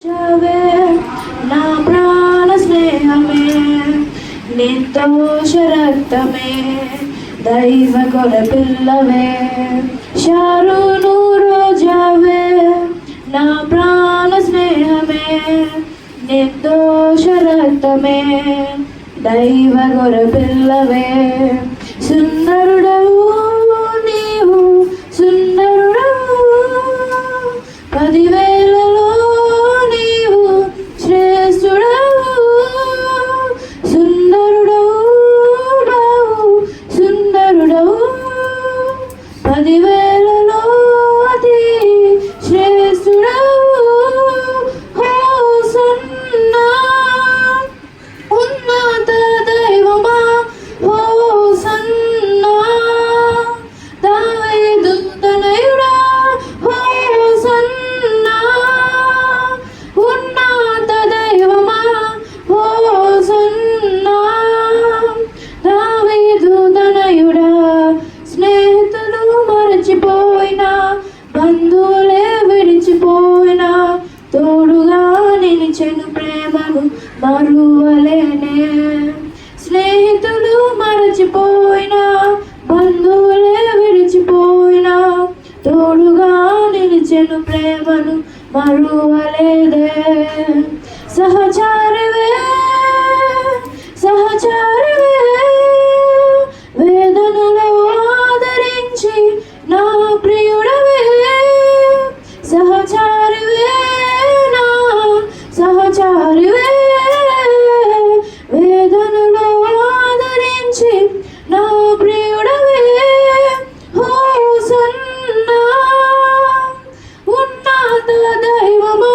జావే నా ప్రాణ స్నేహమే నిర్దోష రక్తమే దైవ గొర పిల్లవే షారును రోజావే నా ప్రాణ స్నేహమే నిర్దోష రక్తమే దైవ గొర పిల్లవే సుందరుడవు నీవు సుందరుడవు 10,000లో నీవు శ్రేష్ఠుడవు సుందరుడవు సుందరుడవు 10,000లో అతి శ్రేష్ఠుడవు హోసన్నా ఉన్నత దైవమా హోసన్నా దావీదు తనయుడా హోసన్నా ఉన్నత దైవమా హోసన్నా దావీదు తనయుడా స్నేహితులు మరచిపోయినా బంధువులే విడిచిపోయినా తోడుగా నిలిచెను ప్రేమను మరువలేనే స్నేహితులు మరచిపోయినా బంధువులే విడిచిపోయినా తోడుగా నిలిచెను ప్రేమను మరువలేదే సహచారివే సహచారివే వేదనలో ఆదరించి నా ప్రియుడవే సహచారివే నా సహచారివే వేదనలో ఆదరించి నా ప్రియుడవే హోసన్నా ఉన్నత దైవమా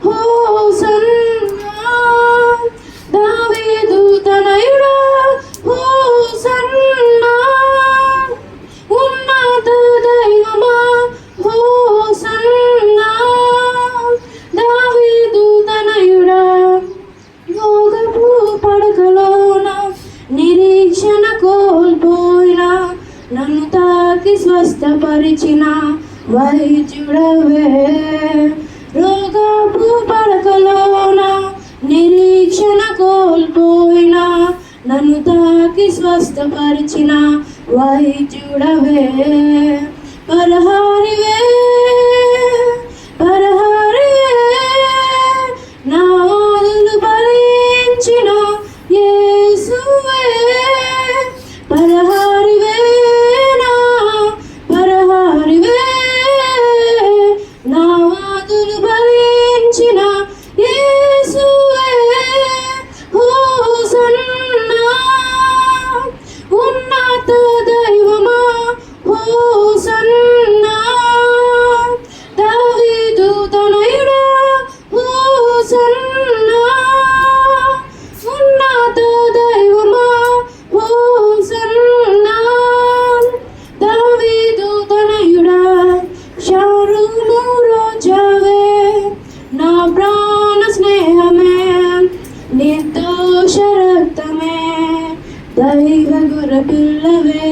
హోసన్నా దావీదు తనయుడా హోసన్నా ఉన్నత దైవమా హోసన్నా దావీదు తనయుడా యోగపు పడకలోన నిరీక్షణ కోల్పోయినా నన్ను తాకి స్వస్థపరిచిన వైద్యుడవే రోగపు పడకలోన నిరీక్షణ కోల్పోయినా నన్ను తాకి స్వస్థపరిచిన వైద్యుడవే పరహారివే పరహారివే నా ఆదులు భరించిన యేసువే పరహారివే నా పరహారివే నా ఆదులు భరించిన యేసువే హోసన్నా ఉన్నత దైవమా హోసన్నా దావీదు తనయుడా హోసన్నా ఉన్నత దైవమా హోసన్నా దావీదు తనయుడా షారును రోజావే నా ప్రాణ స్నేహమే నిర్దోష రక్తమే దైవ గొర పిల్లవే